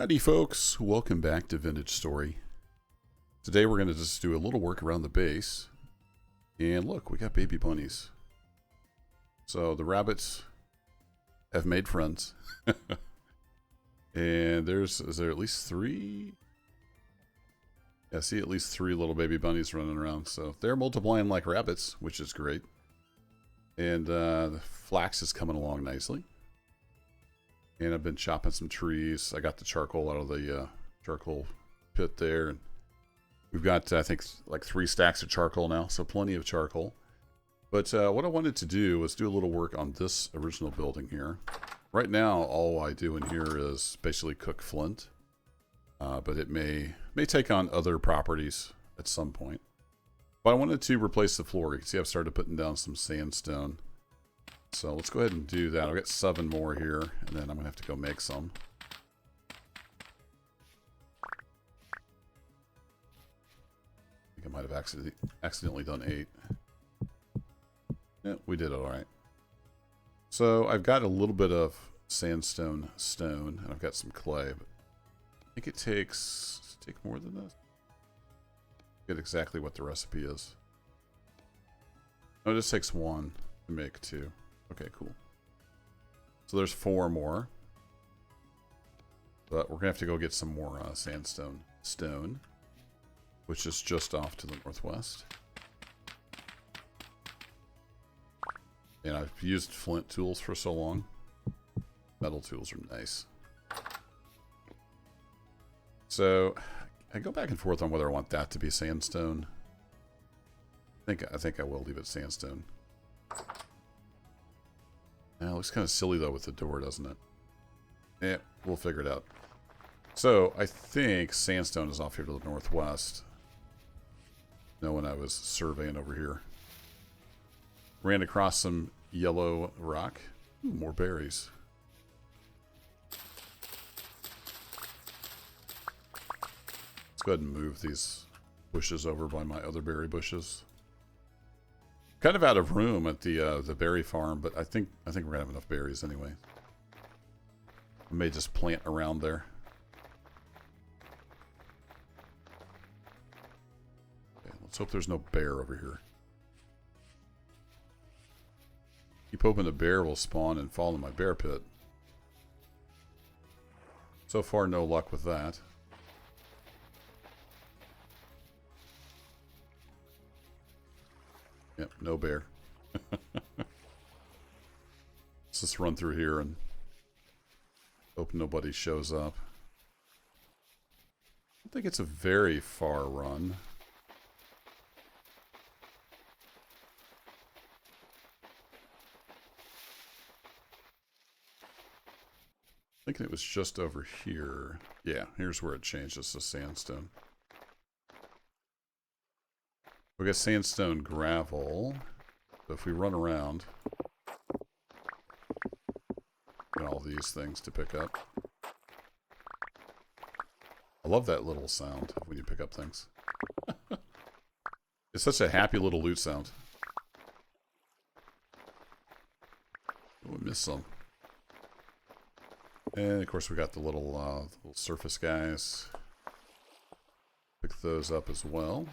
Howdy folks, welcome back to Vintage Story. Today we're going to just do a little work around the base. And look, we got baby bunnies. So the rabbits have made friends. And is there at least three? Yeah, I see at least three little baby bunnies running around. So they're multiplying like rabbits, which is great. And the flax is coming along nicely. And I've been chopping some trees. I got the charcoal out of the charcoal pit there. And we've got, I think, like 3 stacks of charcoal now, so plenty of charcoal. But what I wanted to do was do a little work on this original building here. Right now, all I do in here is basically cook flint. But it may take on other properties at some point. But I wanted to replace the floor. You can see I've started putting down some sandstone. So let's go ahead and do that. I've got 7 more here, and then I'm going to have to go make some. I think I might have accidentally done 8. Yeah, we did it all right. So I've got a little bit of sandstone stone, and I've got some clay. But I think it takes more than this. Get exactly what the recipe is. No, it just takes 1 to make 2. Okay, cool. So there's 4 more. But we're going to have to go get some more sandstone stone, which is just off to the northwest. And I've used flint tools for so long. Metal tools are nice. So I go back and forth on whether I want that to be sandstone. I think I will leave it sandstone. It looks kind of silly, though, with the door, doesn't it? Yeah, we'll figure it out. So, I think sandstone is off here to the northwest. No, when I was surveying over here. Ran across some yellow rock. Ooh, more berries. Let's go ahead and move these bushes over by my other berry bushes. Kind of out of room at the berry farm, but I think we're gonna have enough berries anyway. I may just plant around there. Okay, let's hope there's no bear over here. Keep hoping a bear will spawn and fall in my bear pit. So far, no luck with that. Yep, no bear. Let's just run through here and hope nobody shows up. I don't think it's a very far run. Thinking it was just over here. Yeah, here's where it changes to sandstone. We got sandstone gravel. So if we run around, got all these things to pick up. I love that little sound when you pick up things. It's such a happy little loot sound. Oh, we missed some. And of course we got the little surface guys. Pick those up as well.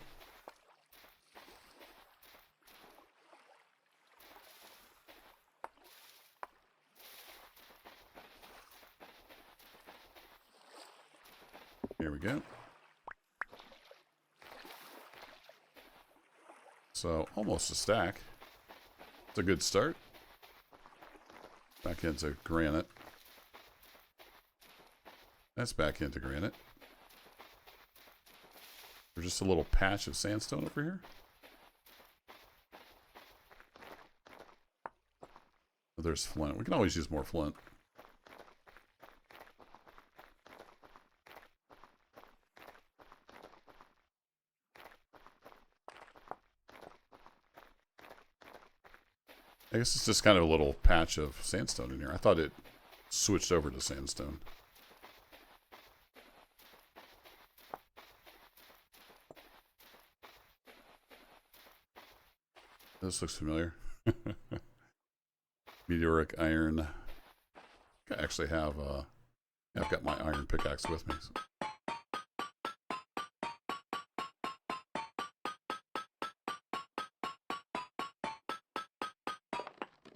Here we go. So, almost a stack. It's a good start. Back into granite. That's back into granite. There's just a little patch of sandstone over here. Oh, there's flint. We can always use more flint. I guess it's just kind of a little patch of sandstone in here. I thought it switched over to sandstone. This looks familiar. Meteoric iron. I actually have I've got my iron pickaxe with me.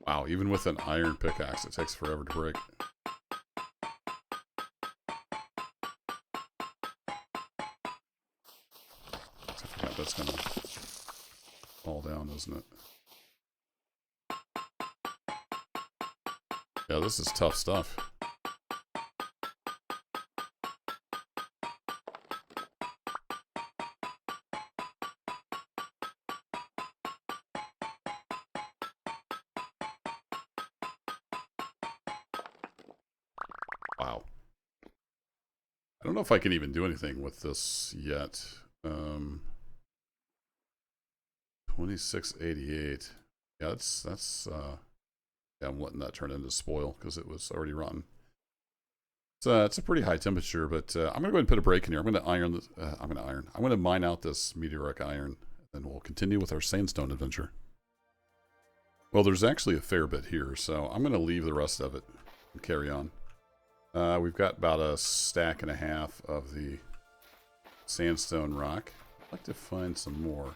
Wow, even with an iron pickaxe, it takes forever to break. I forgot that's gonna fall down, isn't it? Yeah, this is tough stuff. Wow. I don't know if I can even do anything with this yet. 2688. Yeah, that's yeah, I'm letting that turn into spoil because it was already rotten. It's a pretty high temperature, but I'm gonna go ahead and put a break in here. I'm gonna iron this. I'm gonna mine out this meteoric iron, and we'll continue with our sandstone adventure. Well, there's actually a fair bit here, so I'm gonna leave the rest of it and carry on. We've got about a stack and a half of the sandstone rock. I'd like to find some more.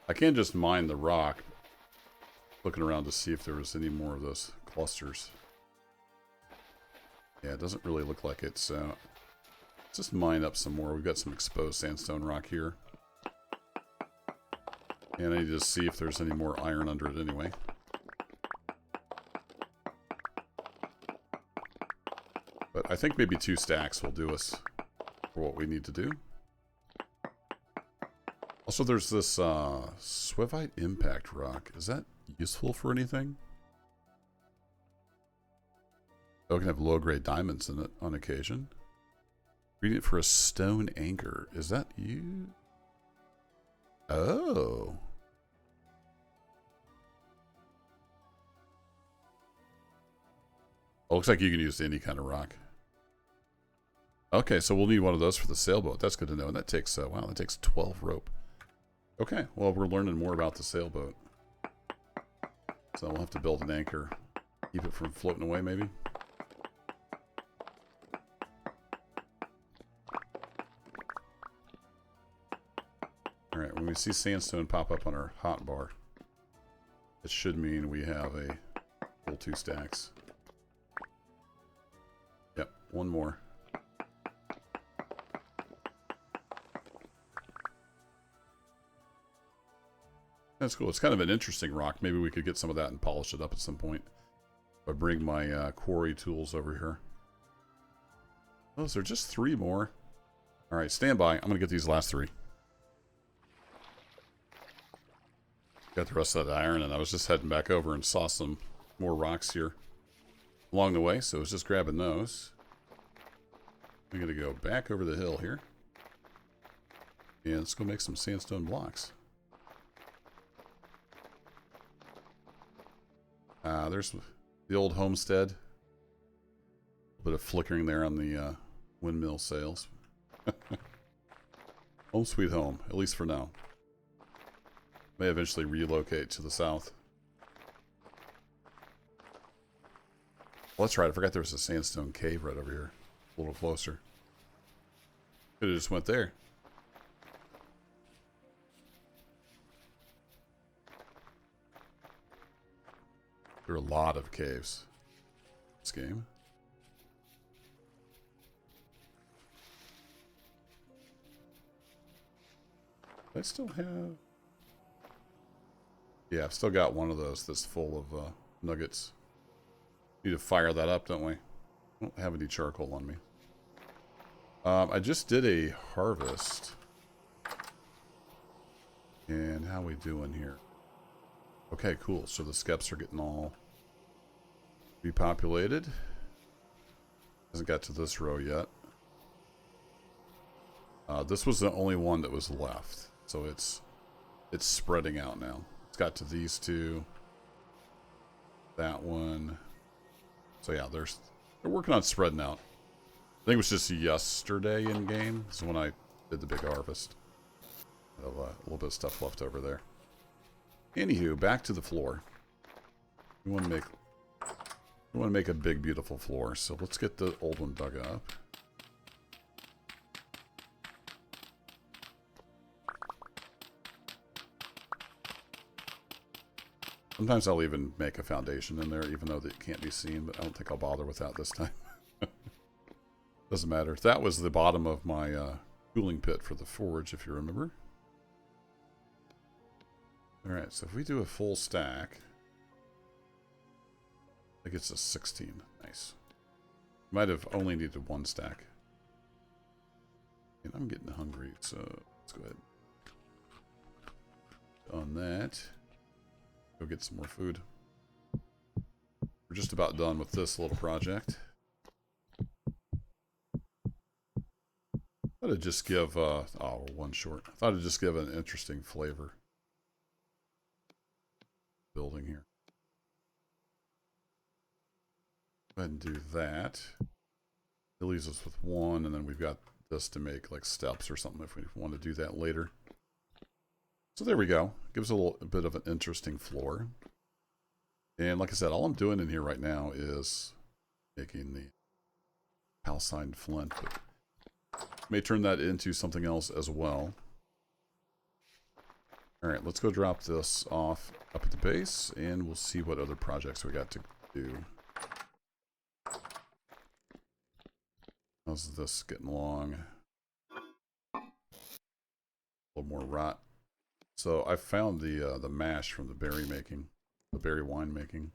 I can't just mine the rock. Looking around to see if there was any more of those clusters. Yeah, it doesn't really look like it, so let's just mine up some more. We've got some exposed sandstone rock here. And I need to see if there's any more iron under it anyway. But I think maybe 2 stacks will do us for what we need to do. Also, there's this Swivite impact rock. Is that useful for anything? Oh, it can have low-grade diamonds in it on occasion. Reading it for a stone anchor. Is that you? Oh. Oh, looks like you can use any kind of rock. Okay, so we'll need one of those for the sailboat. That's good to know. And that takes, wow, that takes 12 rope. Okay, well, we're learning more about the sailboat. So we'll have to build an anchor. Keep it from floating away, maybe. Alright, when we see sandstone pop up on our hotbar, it should mean we have a full 2 stacks. Yep, one more. That's cool. It's kind of an interesting rock. Maybe we could get some of that and polish it up at some point. If I bring my quarry tools over here. Oh, is there just 3 more? Alright, stand by. I'm going to get these last 3. Got the rest of that iron, and I was just heading back over and saw some more rocks here along the way, so I was just grabbing those. I'm going to go back over the hill here. And let's go make some sandstone blocks. There's the old homestead. A bit of flickering there on the windmill sails. Home sweet home, at least for now. May eventually relocate to the south. Well, that's right, I forgot there was a sandstone cave right over here. A little closer. Could have just went there. There are a lot of caves in this game. I still have... Yeah, I've still got one of those that's full of nuggets. Need to fire that up, don't we? I don't have any charcoal on me. I just did a harvest. And how we doing here? Okay, cool. So the skeps are getting all repopulated. Hasn't got to this row yet. This was the only one that was left. So it's spreading out now. It's got to these 2. That one. So yeah, they're working on spreading out. I think it was just yesterday in game. This is when I did the big harvest. A little bit of stuff left over there. Anywho, back to the floor. We want to make a big, beautiful floor. So let's get the old one dug up. Sometimes I'll even make a foundation in there, even though it can't be seen, but I don't think I'll bother with that this time. Doesn't matter. That was the bottom of my cooling pit for the forge, if you remember. Alright, so if we do a full stack, it gets us 16. Nice. Might have only needed one stack. And I'm getting hungry, so let's go ahead. On that. Go get some more food. We're just about done with this little project. Thought it'd just give, oh, we're one short. I thought it'd just give an interesting flavor. Building here. Go ahead and do that. It leaves us with one, and then we've got this to make like steps or something if we want to do that later. So there we go. Gives a bit of an interesting floor. And like I said, all I'm doing in here right now is making the calcined flint. But may turn that into something else as well. Alright, let's go drop this off up at the base, and we'll see what other projects we got to do. How's this getting along? A little more rot. So I found the mash from the berry making, the berry wine making.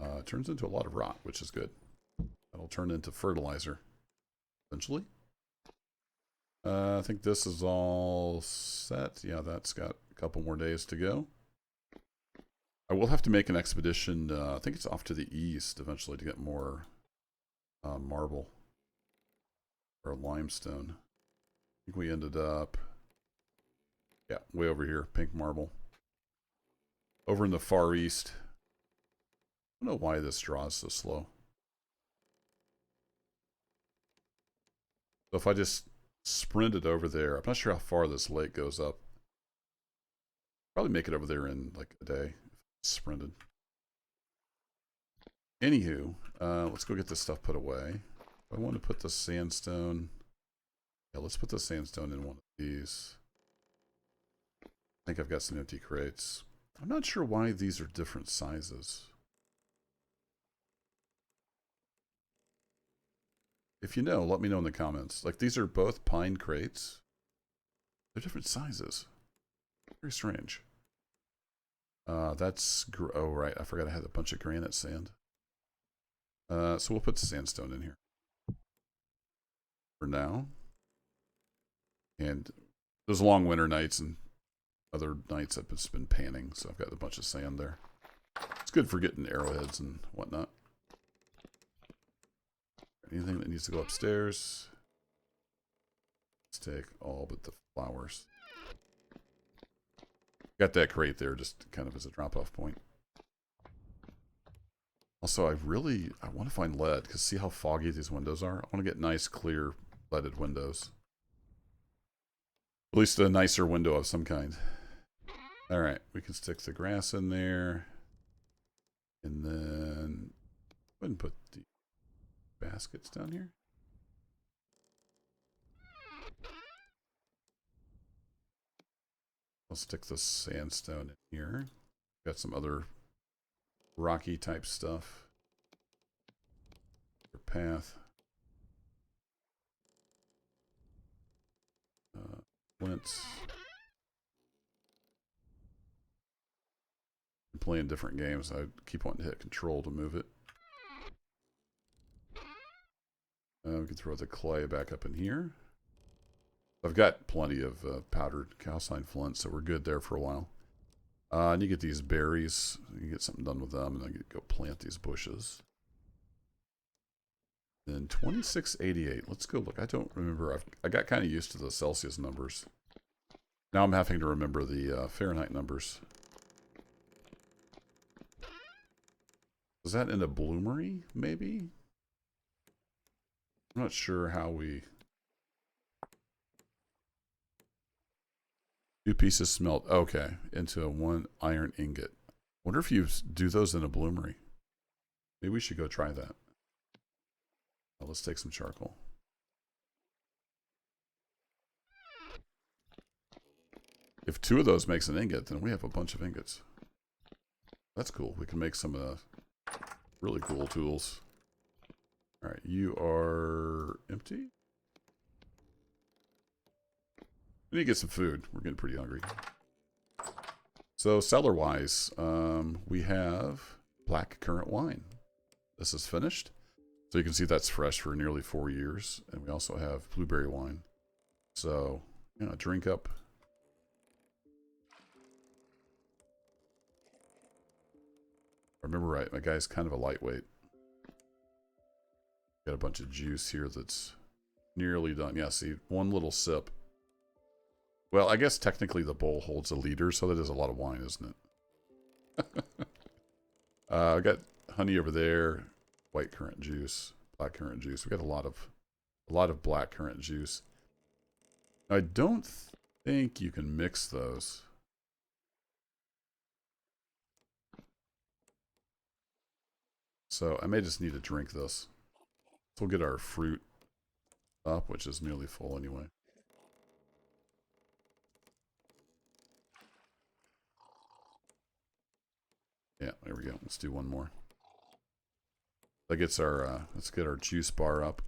It turns into a lot of rot, which is good. That'll turn into fertilizer eventually. I think this is all set. Yeah, that's got a couple more days to go. I will have to make an expedition. I think it's off to the east eventually to get more marble or limestone. I think we ended up, yeah, way over here, pink marble. Over in the far east. I don't know why this draws so slow. So if I just sprinted over there, I'm not sure how far this lake goes up. Probably make it over there in like a day. Sprinted. Anywho, let's go get this stuff put away. I want to put the sandstone. Yeah, let's put the sandstone in one of these. I think I've got some empty crates. I'm not sure why these are different sizes. If you know, let me know in the comments. Like, these are both pine crates. They're different sizes. Very strange. That's... Oh, right. I forgot I had a bunch of granite sand. So we'll put sandstone in here. For now. And those long winter nights and other nights I've just been panning, so I've got a bunch of sand there. It's good for getting arrowheads and whatnot. Anything that needs to go upstairs. Let's take all but the flowers. Got that crate there just kind of as a drop-off point. Also, I want to find lead, because see how foggy these windows are? I want to get nice, clear, leaded windows. At least a nicer window of some kind. Alright, we can stick the grass in there. And then go ahead and put the baskets down here. I'll stick the sandstone in here. Got some other rocky type stuff. Path. Flints. I'm playing different games. I keep wanting to hit control to move it. We can throw the clay back up in here. I've got plenty of powdered calcined flint, so we're good there for a while. And you get these berries. You get something done with them, and then you go plant these bushes. Then 2688. Let's go look. I don't remember. I got kind of used to the Celsius numbers. Now I'm having to remember the Fahrenheit numbers. Was that in a bloomery, maybe? I'm not sure how we... 2 pieces smelt. Okay, into a 1 iron ingot. Wonder if you do those in a bloomery. Maybe we should go try that. Well, let's take some charcoal. If 2 of those makes an ingot, then we have a bunch of ingots. That's cool. We can make some really cool tools. All right, you are empty. We need to get some food. We're getting pretty hungry. So cellar-wise, we have black currant wine. This is finished. So you can see that's fresh for nearly 4 years. And we also have blueberry wine. So, you know, drink up. I remember right, my guy's kind of a lightweight. Got a bunch of juice here that's nearly done. Yeah, see, one little sip. Well, I guess technically the bowl holds a liter, so that is a lot of wine, isn't it? I got honey over there, white currant juice, black currant juice. We got a lot of black currant juice. I don't think you can mix those. So I may just need to drink this. So we'll get our fruit up, which is nearly full anyway. Yeah, there we go. Let's do one more. That gets our, let's get our juice bar up.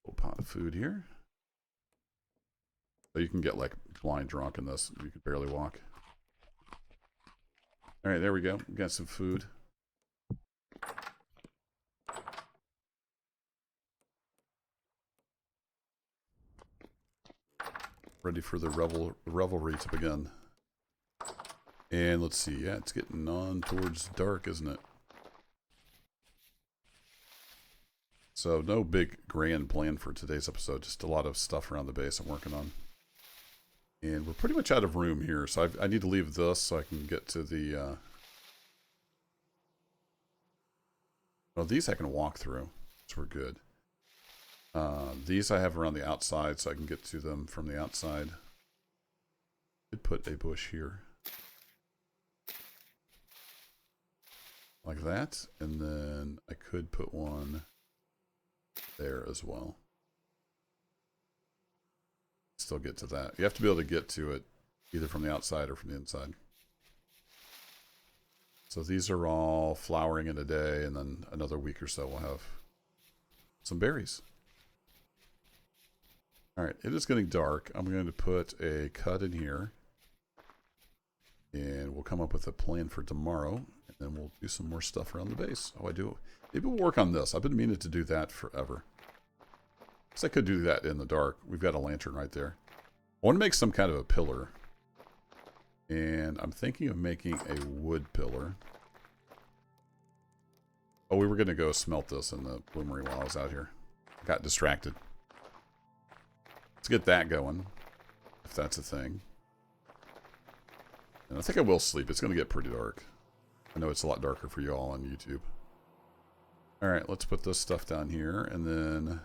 Little pot of food here. So you can get like blind drunk in this. You can barely walk. All right, there we go. We got some food. Ready for the revelry to begin. And let's see. Yeah, it's getting on towards dark, isn't it? So no big grand plan for today's episode. Just a lot of stuff around the base I'm working on. And we're pretty much out of room here. So I need to leave this so I can get to the... Well, these I can walk through. So we're good. These I have around the outside so I can get to them from the outside. Could put a bush here. Like that. And then I could put one there as well. Still get to that. You have to be able to get to it either from the outside or from the inside. So these are all flowering in a day, and then another week or so we'll have some berries. All right, it is getting dark. I'm going to put a cut in here, and we'll come up with a plan for tomorrow, and then we'll do some more stuff around the base. Oh, I do. Maybe we'll work on this. I've been meaning to do that forever. Guess I could do that in the dark. We've got a lantern right there. I want to make some kind of a pillar, and I'm thinking of making a wood pillar. Oh, we were going to go smelt this in the bloomery while I was out here. I got distracted. Let's get that going, if that's a thing. And I think I will sleep. It's going to get pretty dark. I know it's a lot darker for you all on YouTube. Alright, let's put this stuff down here, and then...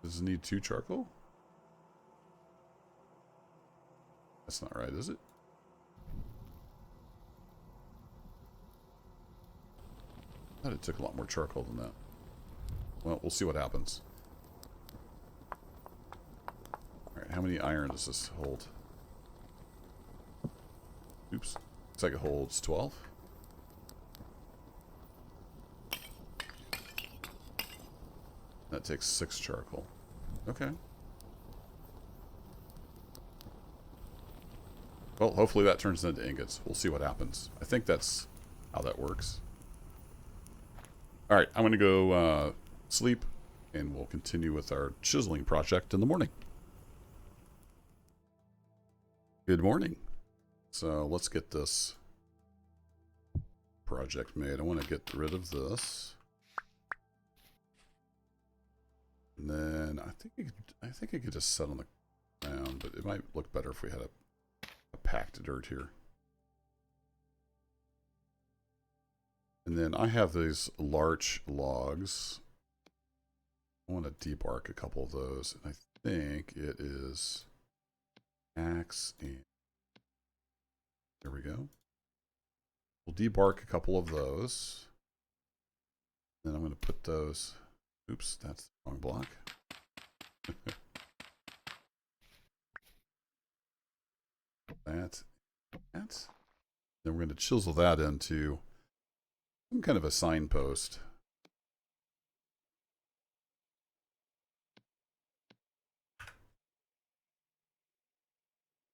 Does it need 2 charcoal? That's not right, is it? I thought it took a lot more charcoal than that. Well, we'll see what happens. Alright, how many iron does this hold? Oops. Looks like it holds 12. That takes 6 charcoal. Okay. Well, hopefully that turns into ingots. We'll see what happens. I think that's how that works. Alright, I'm going to go sleep, and we'll continue with our chiseling project in the morning. Good morning. So let's get this project made. I want to get rid of this. And then I think it could just set on the ground, but it might look better if we had a packed dirt here. And then I have these larch logs. I want to debark a couple of those. And I think it is axe and there we go. We'll debark a couple of those. Then I'm going to put those. Oops, that's the wrong block. that. That. Then we're going to chisel that into some kind of a signpost.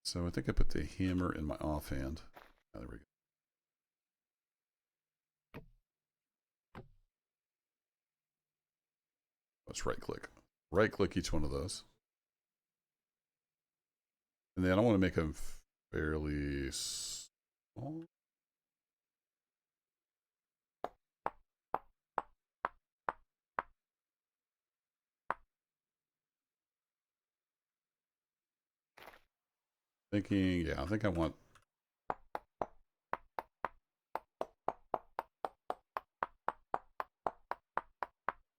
So I think I put the hammer in my offhand. Oh, there we go. Let's right click. Right click each one of those. And then I want to make them fairly small. Thinking, yeah, I think I want.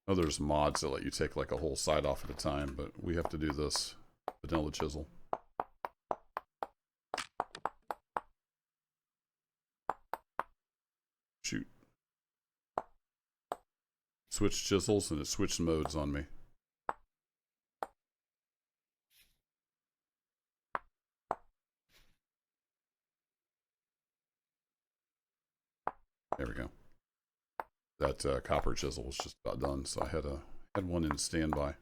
Oh, there's mods that let you take like a whole side off at a time, but we have to do this vanilla chisel. Shoot. Switch chisels and it switched modes on me. There we go. That copper chisel was just about done, so I had one in standby.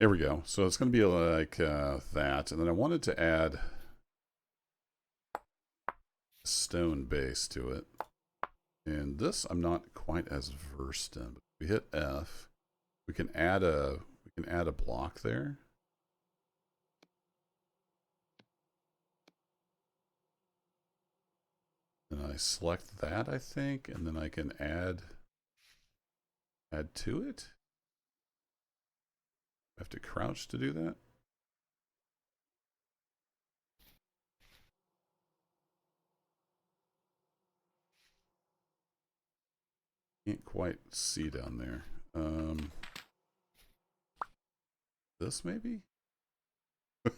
There we go. So it's going to be like that. And then I wanted to add a stone base to it. And this I'm not quite as versed in. But if we hit F, we can add a block there. And I select that, I think, and then I can add to it. I have to crouch to do that. Can't quite see down there. This maybe? And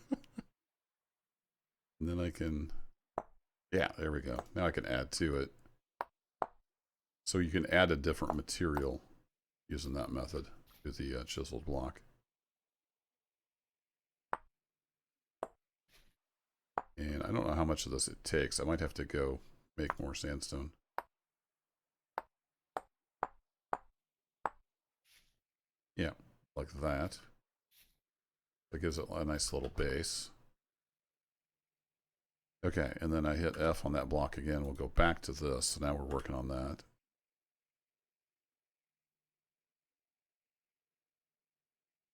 then I can, yeah, there we go. Now I can add to it. So you can add a different material using that method to the chiseled block. And I don't know how much of this it takes. I might have to go make more sandstone. Yeah, like that. That gives it a nice little base. Okay, and then I hit F on that block again. We'll go back to this. So now we're working on that.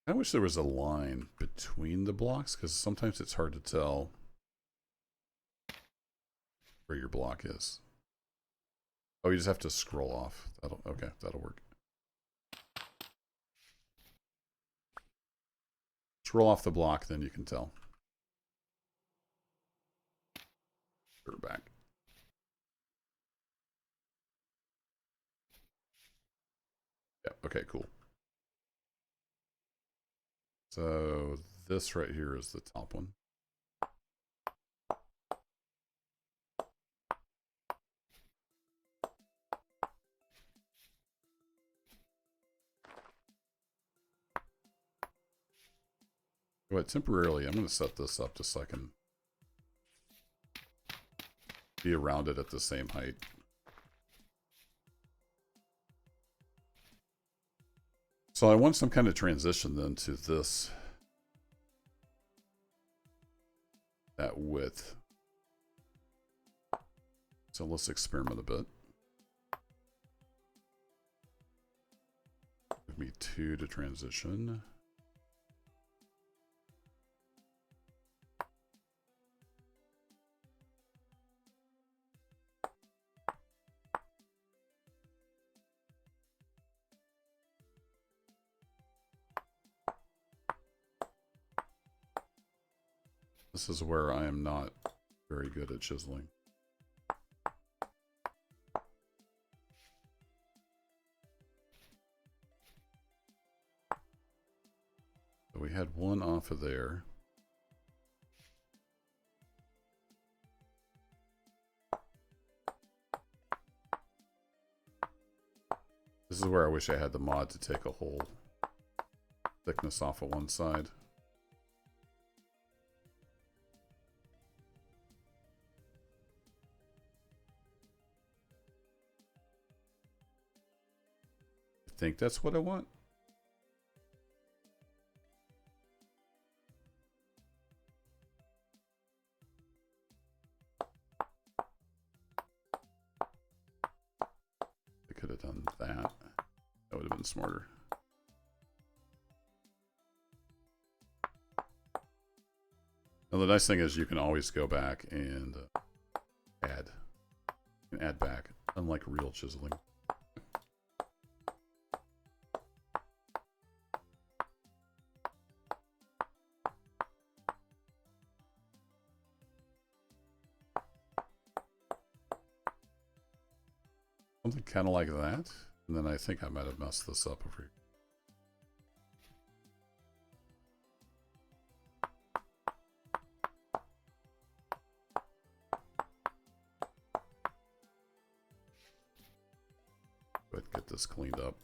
I wish there was a line between the blocks because sometimes it's hard to tell where your block is. Oh, you just have to scroll off. Okay, that'll work. Scroll off the block, then you can tell. Put it back. Yeah, okay, cool. So this right here is the top one. But temporarily, I'm going to set this up just so I can be around it at the same height. So I want some kind of transition then to this, that width. So let's experiment a bit. Give me 2 to transition. This is where I am not very good at chiseling. So we we had one off of there. This is where I wish I had the mod to take a whole thickness off of one side. I think that's what I want. I could have done that. That would have been smarter. Now the nice thing is you can always go back and add back, unlike real chiseling. Something kind of like that. And then I think I might have messed this up over here. Go ahead and get this cleaned up.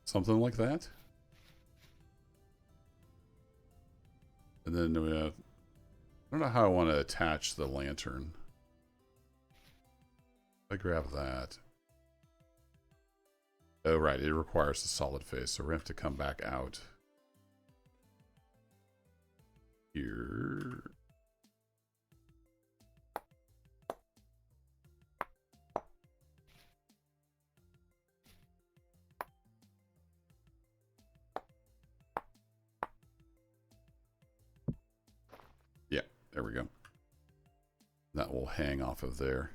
Something like that. And then we have, I don't know how I want to attach the lantern. If I grab that. Oh, right. It requires a solid face. So we're going to have to come back out here. Yeah, there we go. That will hang off of there.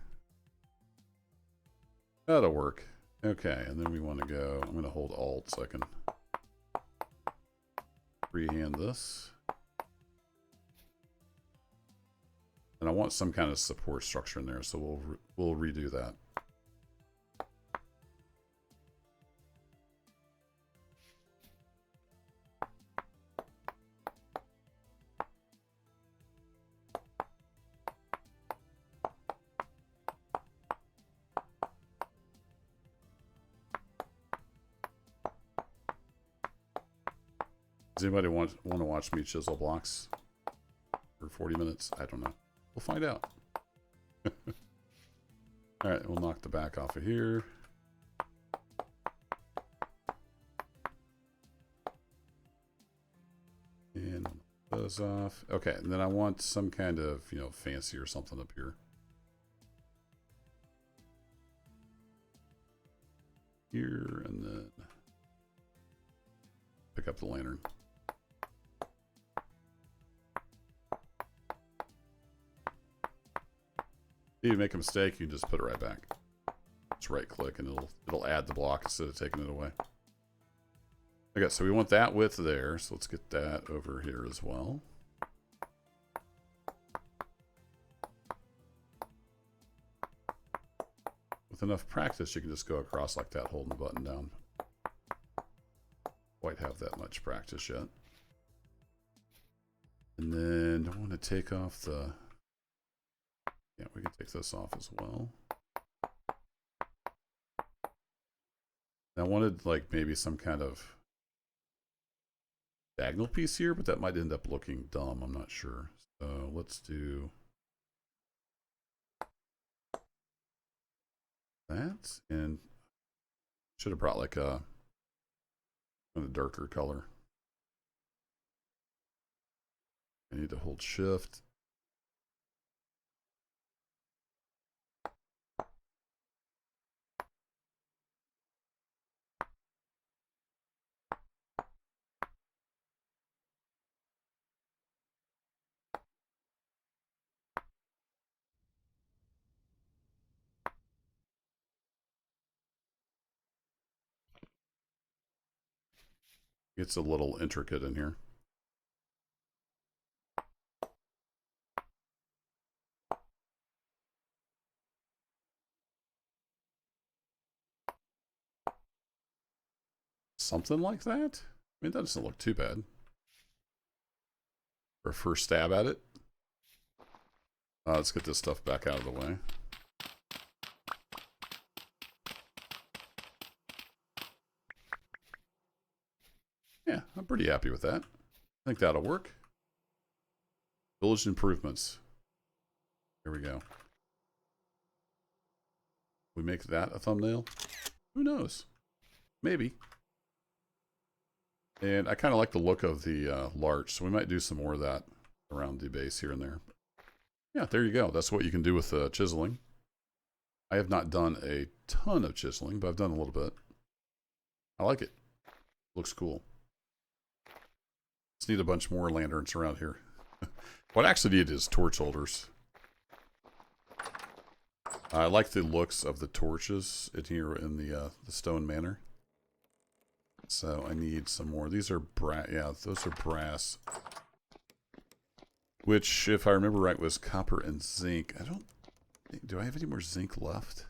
That'll work. Okay, and then we want to go, I'm going to hold Alt so I can freehand this. And I want some kind of support structure in there, so we'll redo that. Does anybody want to watch me chisel blocks for 40 minutes? I don't know. We'll find out. All right, we'll knock the back off of here. And knock those off. Okay, and then I want some kind of, fancy or something up here. Here, and then pick up the lantern. If you make a mistake, you can just put it right back. Just right click and it'll add the block instead of taking it away. Okay, so we want that width there, so let's get that over here as well. With enough practice, you can just go across like that, holding the button down. Quite have that much practice yet. And then I want to take off the... Yeah, we can take this off as well. I wanted like maybe some kind of diagonal piece here, but that might end up looking dumb. I'm not sure. So let's do that. And should have brought like a darker color. I need to hold shift. It's a little intricate in here. Something like that? I mean, that doesn't look too bad. For a first stab at it. Let's get this stuff back out of the way. Yeah, I'm pretty happy with that. I think that'll work. Village improvements. Here we go. We make that a thumbnail? Who knows? Maybe. And I kind of like the look of the larch, so we might do some more of that around the base here and there. Yeah, there you go. That's what you can do with chiseling. I have not done a ton of chiseling, but I've done a little bit. I like it. Looks cool. Just need a bunch more lanterns around here. What I actually need is torch holders. I like the looks of the torches in here in the stone manor. So I need some more. These are brass. Yeah, those are brass. Which, if I remember right, was copper and zinc. I don't think... Do I have any more zinc left?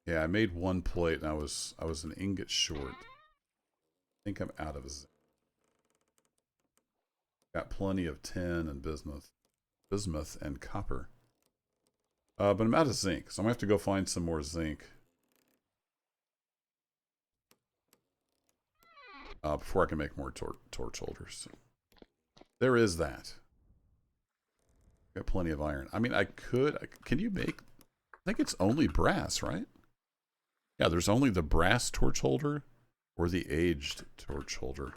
Yeah, I made one plate and I was an ingot short. I think I'm out of zinc. Got plenty of tin and bismuth and copper. But I'm out of zinc, so I'm going to have to go find some more zinc. Before I can make more torch holders. There is that. Got plenty of iron. I mean, I could... Can you make... I think it's only brass, right? Yeah, there's only the brass torch holder or the aged torch holder.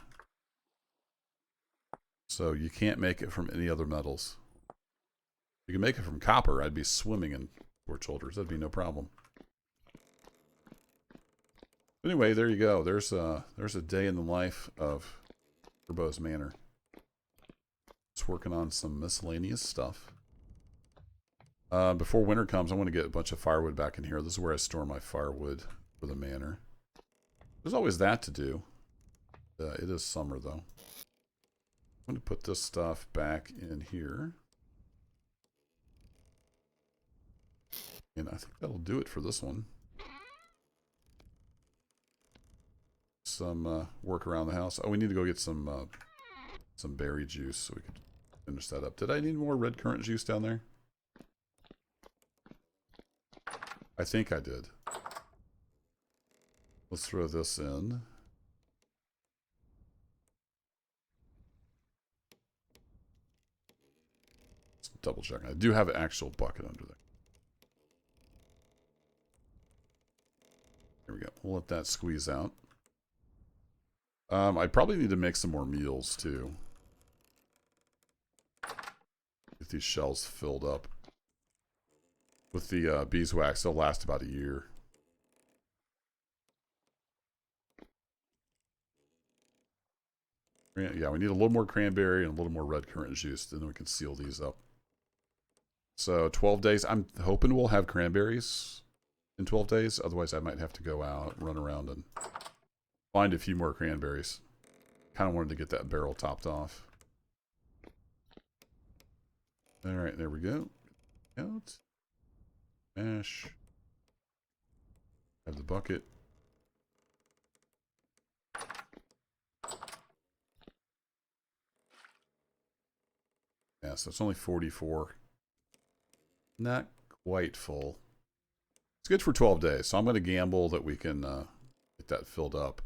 So you can't make it from any other metals. You can make it from copper. I'd be swimming in torch holders. That'd be no problem. Anyway, there you go. There's a day in the life of Turbo's Manor. Just working on some miscellaneous stuff. Before winter comes, I want to get a bunch of firewood back in here. This is where I store my firewood for the manor. There's always that to do. It is summer, though. I'm going to put this stuff back in here. And I think that'll do it for this one. Some work around the house. Oh, we need to go get some berry juice so we can finish that up. Did I need more red currant juice down there? I think I did. Let's throw this in. Let's double check. I do have an actual bucket under there. There we go. We'll let that squeeze out. I probably need to make some more meals too. Get these shells filled up. With the beeswax, they'll last about a year. Yeah, we need a little more cranberry and a little more red currant juice, then we can seal these up. So 12 days. I'm hoping we'll have cranberries in 12 days. Otherwise, I might have to go out, run around, and find a few more cranberries. Kind of wanted to get that barrel topped off. All right, there we go. Out. Mash. Have the bucket. Yeah, so it's only 44. Not quite full. It's good for 12 days, so I'm going to gamble that we can get that filled up.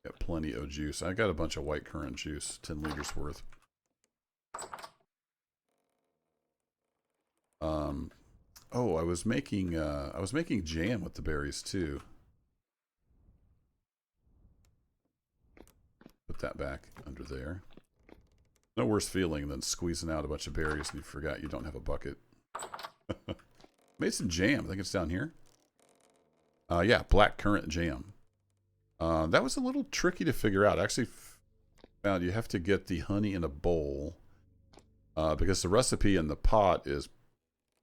Got plenty of juice. I got a bunch of white currant juice, 10 liters worth. Oh, I was making jam with the berries too. Put that back under there. No worse feeling than squeezing out a bunch of berries and you forgot you don't have a bucket. Made some jam. I think it's down here. Yeah, black currant jam. That was a little tricky to figure out. I actually found you have to get the honey in a bowl. Because the recipe in the pot is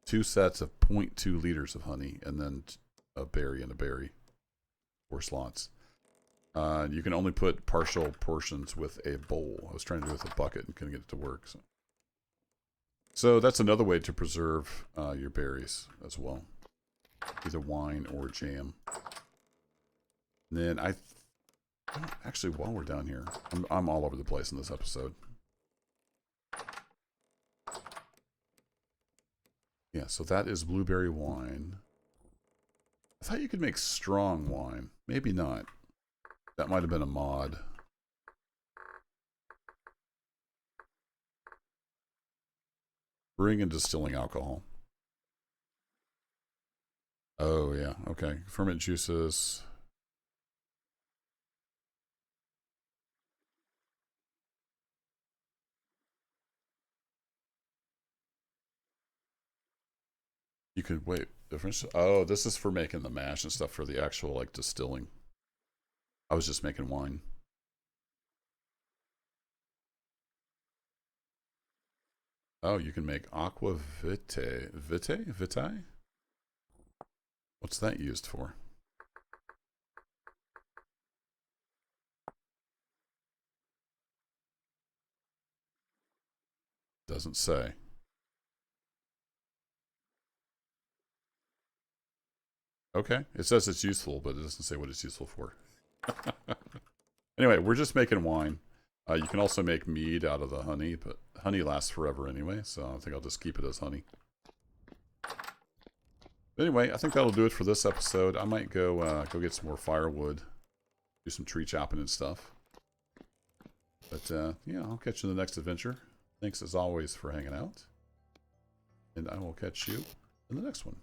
2 sets of 0.2 liters of honey and then a berry and a berry. 4 slots. You can only put partial portions with a bowl. I was trying to do it with a bucket and couldn't get it to work. So that's another way to preserve your berries as well. Either wine or jam. And then actually, while we're down here, I'm all over the place in this episode. Yeah, so that is blueberry wine. I thought you could make strong wine. Maybe not. That might have been a mod. Brewing and distilling alcohol. Oh, yeah. Okay. Ferment juices. You could wait. Difference. Oh, this is for making the mash and stuff for the actual like distilling. I was just making wine. Oh, you can make aqua vitae. Vitae? What's that used for? Doesn't say. Okay. It says it's useful, but it doesn't say what it's useful for. Anyway, we're just making wine. You can also make mead out of the honey, but honey lasts forever anyway, so I think I'll just keep it as honey. Anyway, I think that'll do it for this episode. I might go get some more firewood, do some tree chopping and stuff. But yeah, I'll catch you in the next adventure. Thanks as always for hanging out. And I will catch you in the next one.